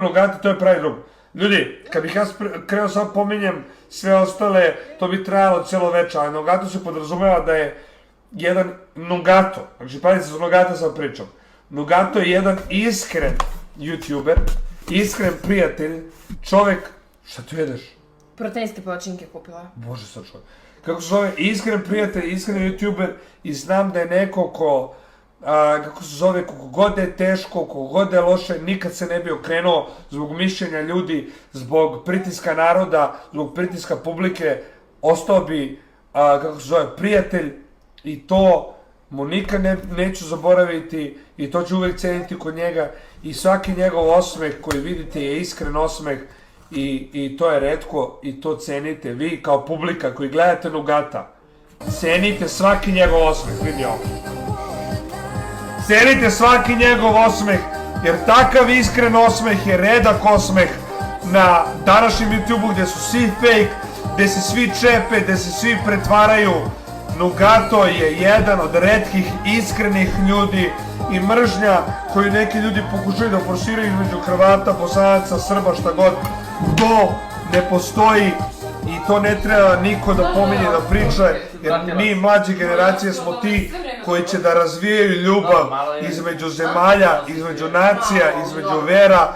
Nogata, to je pravi drug. Ljudi, kad bih ja krenuo sad pominjem sve ostale, to bi trajalo cijelo veče, ali Nogato se podrazumeva da je jedan Nogato, znači pazite se, Nogata sad pričam. Nogato je jedan iskren youtuber, iskren prijatelj, čovek, šta tu jedeš? Proteinske počinke kupila. Bože sad čovek. Kako se zove, iskren prijatelj, iskren youtuber i znam da je neko ko, kako se zove, koliko god je teško, koliko god je loše, nikad se ne bi okrenuo zbog mišljenja ljudi, zbog pritiska naroda, zbog pritiska publike, ostao bi, kako se zove, prijatelj i to mu nikad neću zaboraviti i to ću uvek ceniti kod njega i svaki njegov osmeh koji vidite je iskren osmeh i to je retko i to cenite vi kao publika koji gledate Nogata. Cenite svaki njegov osmeh, vidi ovo. Cenite svaki njegov osmeh, jer takav iskren osmeh je redak osmeh na današnjem YouTube-u gdje su svi fake, gdje se svi čepe, gdje se svi pretvaraju. Nogato je jedan od retkih iskrenih ljudi i mržnja koju neki ljudi pokušaju da forsiraju između Hrvata, Bosanaca, Srba, šta god. To ne postoji i to ne treba niko da pominje, da priča, jer mi mlađe generacije smo ti koji će da razvijaju ljubav između zemalja, između nacija, između vera,